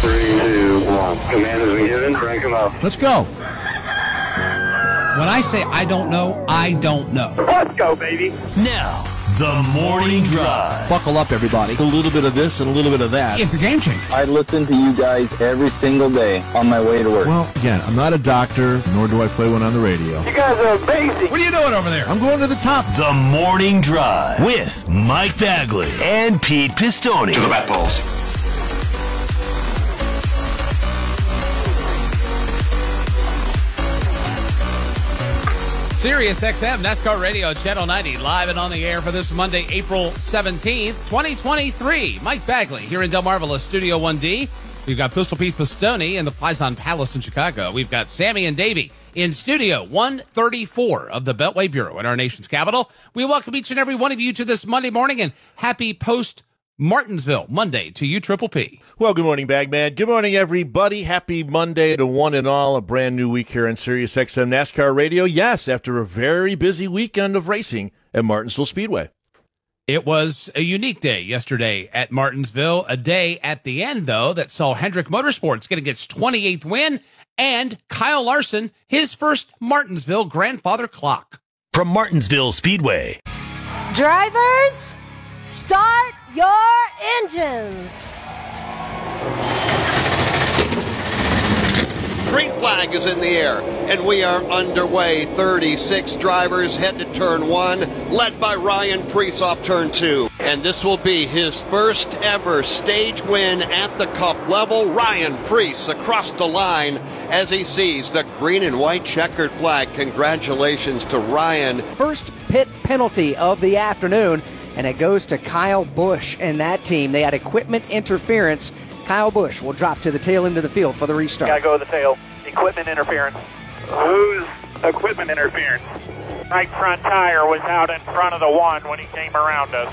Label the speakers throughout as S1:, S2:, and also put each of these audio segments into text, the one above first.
S1: 3, 2, 1. Command has been given. Crank him up.
S2: Let's go. When I say I don't know, I don't know.
S1: Let's go, baby.
S3: Now, the morning drive.
S2: Buckle up, everybody.
S4: A little bit of this and a little bit of that.
S2: It's a game changer.
S5: I listen to you guys every single day on my way to work.
S4: Well, again, I'm not a doctor, nor do I play one on the radio.
S1: You guys are amazing.
S2: What are you doing over there?
S4: I'm going to the top.
S3: The morning drive with Mike Bagley and Pete Pistone.
S1: To the bat balls.
S6: Sirius XM, NASCAR Radio, Channel 90, live and on the air for this Monday, April 17th, 2023. Mike Bagley here in Delmarva Studio 1D. We've got Pistol Pete Pistone in the Paisan Palace in Chicago. We've got Sammy and Davey in Studio 134 of the Beltway Bureau in our nation's capital. We welcome each and every one of you to this Monday morning, and happy post-Martinsville Monday to you, Triple P.
S4: Well, good morning, Bagman. Good morning, everybody. Happy Monday to one and all. A brand new week here on Sirius XM NASCAR Radio. Yes, after a very busy weekend of racing at Martinsville Speedway.
S6: It was a unique day yesterday at Martinsville, a day at the end, though, that saw Hendrick Motorsports getting its 28th win and Kyle Larson his first Martinsville grandfather clock.
S3: From Martinsville Speedway.
S7: Drivers, start your engines.
S8: Green flag is in the air, and we are underway. 36 drivers head to turn 1, led by Ryan Preece off turn 2. And this will be his first ever stage win at the Cup level. Ryan Preece across the line as he sees the green and white checkered flag. Congratulations to Ryan.
S9: First pit penalty of the afternoon, and it goes to Kyle Busch and that team. They had equipment interference. Kyle Busch will drop to the tail end of the field for the restart.
S10: Gotta go with the tail. Equipment interference. Whose equipment interference? Right front tire was out in front of the one when he came around us.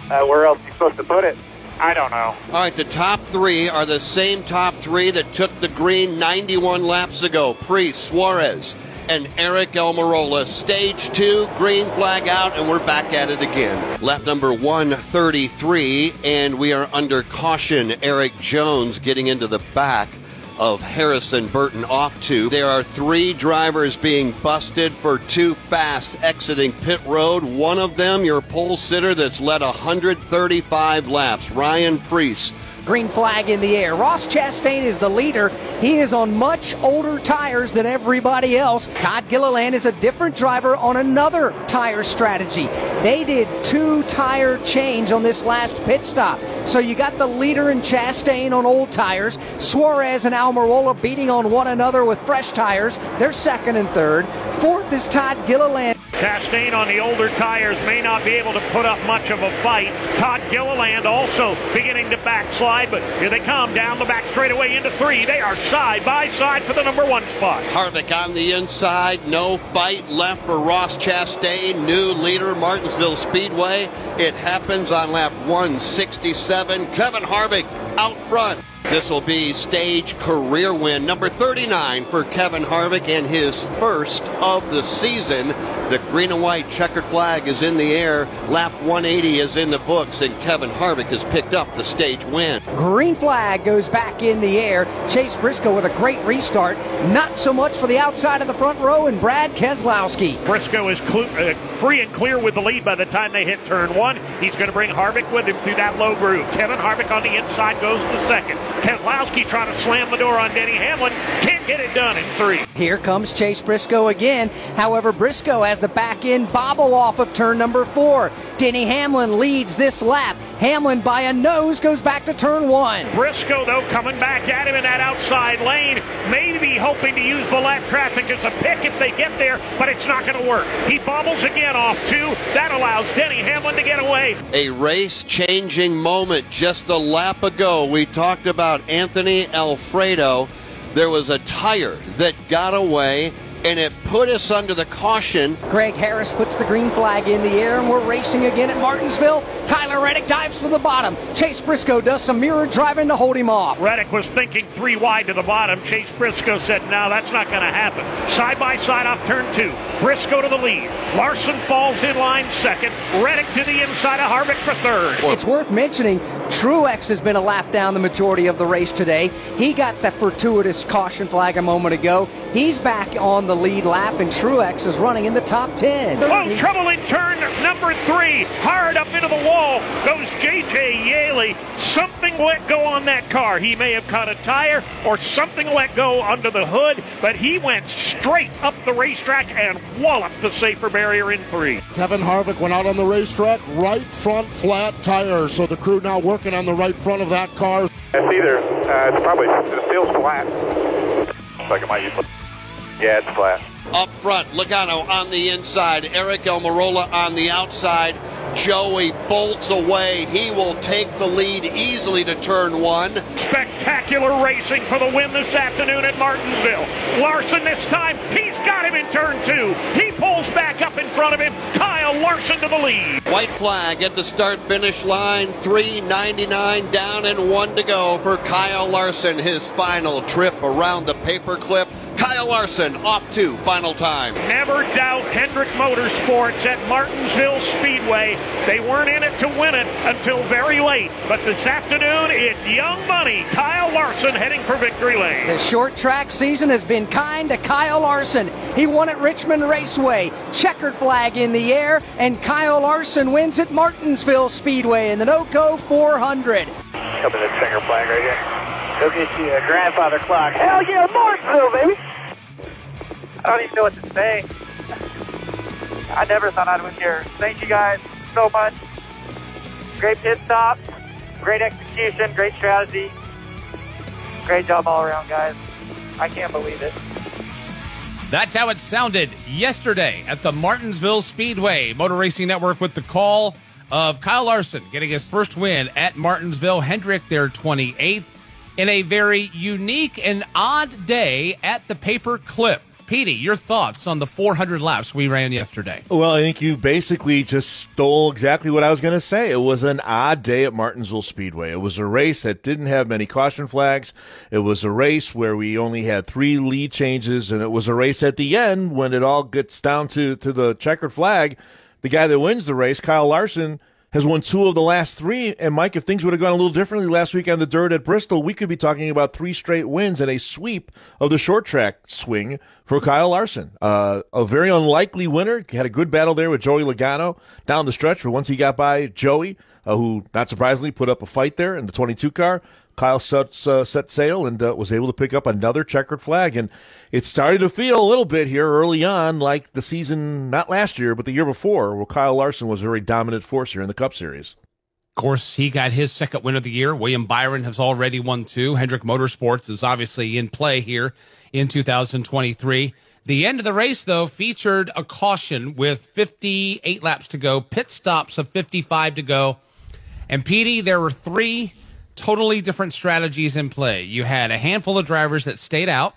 S10: Where else are you supposed to put it? I don't know.
S8: All right, the top 3 are the same top 3 that took the green 91 laps ago. Preece, Suarez, and Eric Almirola. Stage 2, green flag out, and we're back at it again. Lap number 133, and we are under caution. Eric Jones getting into the back of Harrison Burton off 2. There are 3 drivers being busted for too fast exiting pit road. One of them, your pole sitter that's led 135 laps, Ryan Preece.
S9: Green flag in the air. Ross Chastain is the leader. He is on much older tires than everybody else. Todd Gilliland is a different driver on another tire strategy. They did 2 tire change on this last pit stop. So you got the leader in Chastain on old tires. Suarez and Almirola beating on one another with fresh tires. They're second and third. Fourth is Todd Gilliland.
S10: Chastain on the older tires may not be able to put up much of a fight. Todd Gilliland also beginning to backslide, but here they come down the back straightaway into 3. They are side by side for the number 1 spot.
S8: Harvick on the inside. No fight left for Ross Chastain, new leader, Martinsville Speedway. It happens on lap 167. Kevin Harvick out front. This will be stage career win number 39 for Kevin Harvick and his first of the season. The green and white checkered flag is in the air. Lap 180 is in the books, and Kevin Harvick has picked up the stage win.
S9: Green flag goes back in the air. Chase Briscoe with a great restart. Not so much for the outside of the front row and Brad Keselowski.
S10: Briscoe is free and clear with the lead by the time they hit turn 1. He's going to bring Harvick with him through that low groove. Kevin Harvick on the inside goes to second. Keselowski trying to slam the door on Denny Hamlin. Can't get it done in 3.
S9: Here comes Chase Briscoe again. However, Briscoe has the back end bobble off of turn number 4. Denny Hamlin leads this lap. Hamlin by a nose goes back to turn 1.
S10: Briscoe, though, coming back at him in that outside lane. Maybe hoping to use the lap traffic as a pick if they get there, but it's not going to work. He bobbles again off 2. That allows Denny Hamlin to get away.
S8: A race-changing moment just a lap ago. We talked about Anthony Alfredo. There was a tire that got away, and it put us under the caution.
S9: Greg Harris puts the green flag in the air, and we're racing again at Martinsville. Tyler Reddick dives for the bottom. Chase Briscoe does some mirror driving to hold him off.
S10: Reddick was thinking 3 wide to the bottom. Chase Briscoe said, no, that's not going to happen. Side by side off turn 2. Briscoe to the lead. Larson falls in line second. Reddick to the inside of Harvick for third.
S9: It's worth mentioning, Truex has been a lap down the majority of the race today. He got that fortuitous caution flag a moment ago. He's back on the lead lap, and Truex is running in the top 10.
S10: Oh, trouble in turn number 3. Hard up into the wall goes J.J. Yaley. Something let go on that car. He may have caught a tire or something let go under the hood, but he went straight up the racetrack and walloped the safer barrier in 3.
S11: Kevin Harvick went out on the racetrack, right front flat tires. So the crew now working on the right front of that car.
S1: It's either, it's probably, it feels flat. Looks like it might be, yeah, it's flat.
S8: Up front, Logano on the inside, Eric Almirola on the outside. Joey bolts away. He will take the lead easily to turn 1.
S10: Spectacular racing for the win this afternoon at Martinsville. Larson this time, he's got him in turn 2. He pulls back up in front of him. Kyle Larson to the lead.
S8: White flag at the start-finish line. 3:99 down and 1 to go for Kyle Larson. His final trip around the paperclip. Kyle Larson off to final time.
S10: Never doubt Hendrick Motorsports at Martinsville Speedway. They weren't in it to win it until very late. But this afternoon, it's young money. Kyle Larson heading for victory lane.
S9: The short track season has been kind to Kyle Larson. He won at Richmond Raceway. Checkered flag in the air, and Kyle Larson wins at Martinsville Speedway in the NOCO 400.
S1: Up in the checker flag right here. Go get you a grandfather clock. Hell yeah, Martinsville, baby! I don't even know what to say. I never thought I'd win here. Thank you guys so much. Great pit stop, great execution, great strategy. Great job all around, guys. I can't believe it.
S6: That's how it sounded yesterday at the Martinsville Speedway. Motor Racing Network with the call of Kyle Larson getting his first win at Martinsville. Hendrick, their 28th. In a very unique and odd day at the paper clip. Petey, your thoughts on the 400 laps we ran yesterday?
S4: Well, I think you basically just stole exactly what I was going to say. It was an odd day at Martinsville Speedway. It was a race that didn't have many caution flags. It was a race where we only had 3 lead changes, and it was a race at the end when it all gets down to the checkered flag. The guy that wins the race, Kyle Larson, has won 2 of the last 3. And, Mike, if things would have gone a little differently last week on the dirt at Bristol, we could be talking about 3 straight wins and a sweep of the short track swing for Kyle Larson. A very unlikely winner. He had a good battle there with Joey Logano down the stretch, but once he got by Joey, who, not surprisingly, put up a fight there in the 22 car, Kyle set sail and was able to pick up another checkered flag. And it started to feel a little bit here early on like the season, not last year, but the year before, where Kyle Larson was a very dominant force here in the Cup Series.
S6: Of course, he got his second win of the year. William Byron has already won 2. Hendrick Motorsports is obviously in play here in 2023. The end of the race, though, featured a caution with 58 laps to go, pit stops of 55 to go. And, Petey, there were 3 totally different strategies in play. You had a handful of drivers that stayed out.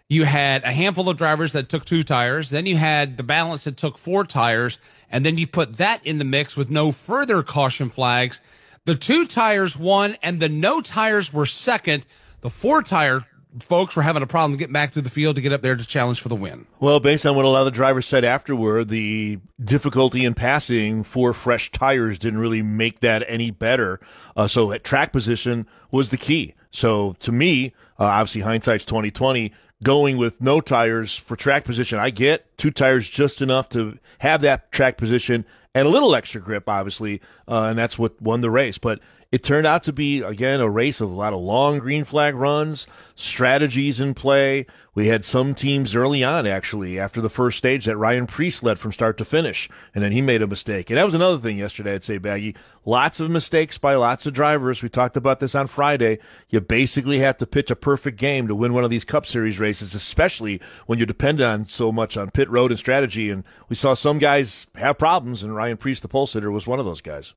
S6: You had a handful of drivers that took 2 tires. Then you had the balance that took 4 tires. And then you put that in the mix with no further caution flags. The 2 tires won, and the no tires were second. The 4 tire folks were having a problem getting back to the field to get up there to challenge for the win.
S4: Well, based on what a lot of the drivers said afterward, the difficulty in passing 4 fresh tires didn't really make that any better. So at track position was the key. So to me, obviously hindsight's 2020, going with no tires for track position, I get 2 tires just enough to have that track position and a little extra grip, obviously, and that's what won the race. But it turned out to be, again, a race of a lot of long green flag runs, strategies in play. We had some teams early on, actually, after the first stage that Ryan Preece led from start to finish, and then he made a mistake. And that was another thing yesterday, I'd say, Baggy. Lots of mistakes by lots of drivers. We talked about this on Friday. You basically have to pitch a perfect game to win one of these Cup Series races, especially when you're dependent on so much on pit road and strategy. And we saw some guys have problems, and Ryan Preece, the pole sitter, was one of those guys.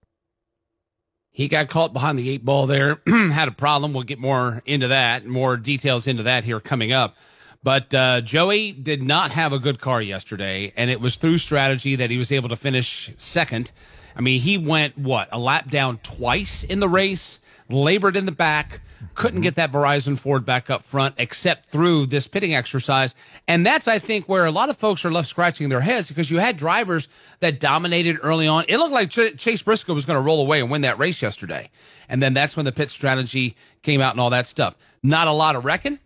S6: He got caught behind the 8 ball there, had a problem. We'll get more into that, more details into that here coming up. But Joey did not have a good car yesterday, and it was through strategy that he was able to finish second. I mean, he went, a lap down twice in the race, labored in the back, couldn't get that Verizon Ford back up front except through this pitting exercise. And that's, I think, where a lot of folks are left scratching their heads, because you had drivers that dominated early on. It looked like Chase Briscoe was going to roll away and win that race yesterday. And then that's when the pit strategy came out and all that stuff. Not a lot of wrecking.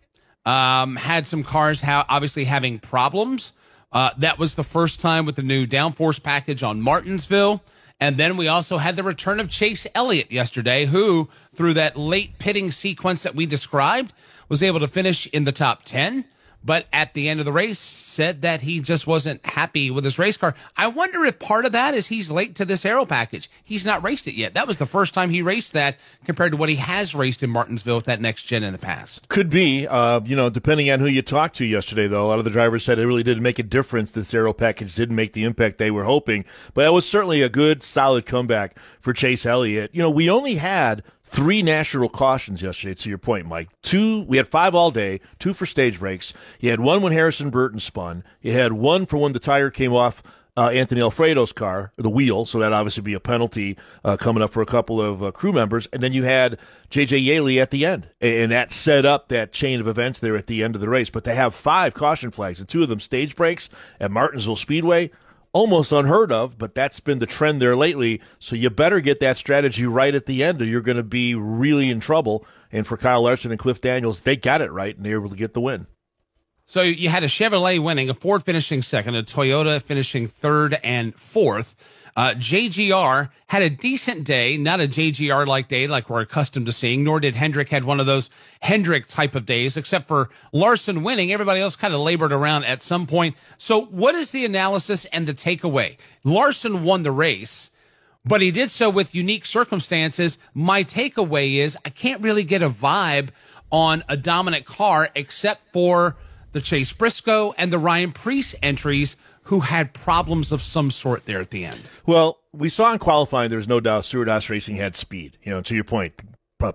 S6: Had some cars obviously having problems. That was the first time with the new downforce package on Martinsville. And then we also had the return of Chase Elliott yesterday, who, through that late pitting sequence that we described, was able to finish in the top 10. But at the end of the race, said that he just wasn't happy with his race car. I wonder if part of that is he's late to this aero package. He's not raced it yet. That was the first time he raced that compared to what he has raced in Martinsville with that next gen in the past.
S4: Could be. Depending on who you talked to yesterday, though, a lot of the drivers said it really didn't make a difference. This aero package didn't make the impact they were hoping. But that was certainly a good, solid comeback for Chase Elliott. We only had 3 national cautions yesterday, to your point, Mike. 2, we had 5 all day, 2 for stage breaks. You had 1 when Harrison Burton spun. You had 1 for when the tire came off Anthony Alfredo's car, the wheel, so that obviously be a penalty coming up for a couple of crew members. And then you had J.J. Yaley at the end, and that set up that chain of events there at the end of the race. But to have 5 caution flags and 2 of them stage breaks at Martinsville Speedway, almost unheard of, but that's been the trend there lately. So you better get that strategy right at the end, or you're going to be really in trouble. And for Kyle Larson and Cliff Daniels, they got it right, and they were able to get the win.
S6: So you had a Chevrolet winning, a Ford finishing second, a Toyota finishing third and fourth. JGR had a decent day, not a JGR-like day like we're accustomed to seeing, nor did Hendrick had one of those Hendrick type of days, except for Larson winning. Everybody else kind of labored around at some point. So what is the analysis and the takeaway? Larson won the race, but he did so with unique circumstances. My takeaway is I can't really get a vibe on a dominant car except for the Chase Briscoe and the Ryan Preece entries, who had problems of some sort there at the end.
S4: Well, we saw in qualifying, there's no doubt Stewart-Haas Racing had speed. To your point,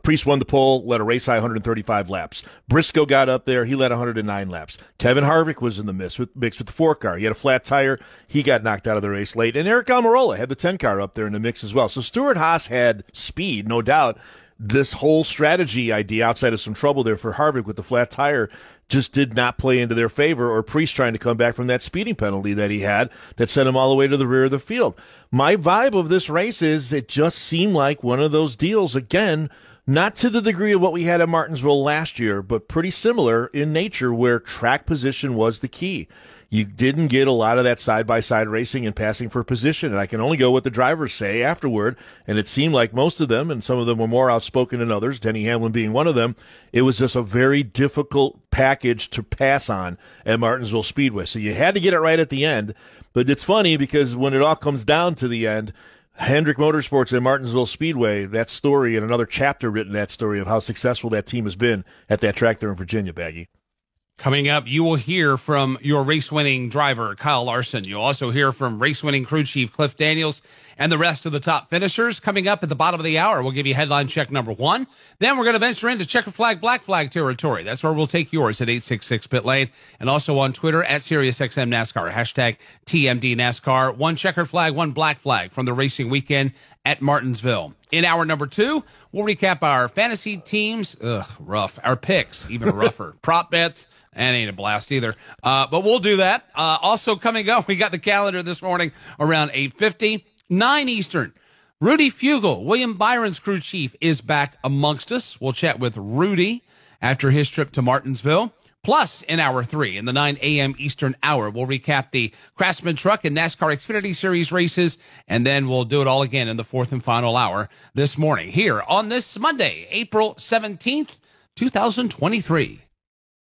S4: Preece won the pole, led a race high 135 laps. Briscoe got up there. He led 109 laps. Kevin Harvick was in the mix with the 4 car. He had a flat tire. He got knocked out of the race late. And Eric Almirola had the 10 car up there in the mix as well. So Stewart-Haas had speed, no doubt. This whole strategy idea, outside of some trouble there for Harvick with the flat tire, just did not play into their favor, or Preece trying to come back from that speeding penalty that he had that sent him all the way to the rear of the field. My vibe of this race is it just seemed like one of those deals, again, not to the degree of what we had at Martinsville last year, but pretty similar in nature, where track position was the key. You didn't get a lot of that side-by-side racing and passing for position, and I can only go what the drivers say afterward, and it seemed like most of them, and some of them were more outspoken than others, Denny Hamlin being one of them, it was just a very difficult package to pass on at Martinsville Speedway. So you had to get it right at the end, but it's funny because when it all comes down to the end, Hendrick Motorsports and Martinsville Speedway, that story and another chapter written that story of how successful that team has been at that track there in Virginia, Baggy.
S6: Coming up, you will hear from your race-winning driver, Kyle Larson. You'll also hear from race-winning crew chief Cliff Daniels and the rest of the top finishers. Coming up at the bottom of the hour, we'll give you headline check number 1. Then we're going to venture into checker flag, black flag territory. That's where we'll take yours at 866 Pit Lane, and also on Twitter at SiriusXM NASCAR, hashtag TMD NASCAR. 1 checkered flag, 1 black flag from the racing weekend at Martinsville. In hour number 2, we'll recap our fantasy teams. Rough. Our picks, even rougher. Prop bets. And ain't a blast either. But we'll do that. Also coming up, we got the calendar this morning around 8:50, 9 Eastern. Rudy Fugel, William Byron's crew chief, is back amongst us. We'll chat with Rudy after his trip to Martinsville. Plus, in hour 3, in the 9 a.m. Eastern hour, we'll recap the Craftsman Truck and NASCAR Xfinity Series races, and then we'll do it all again in the 4th and final hour this morning here on this Monday, April 17th, 2023.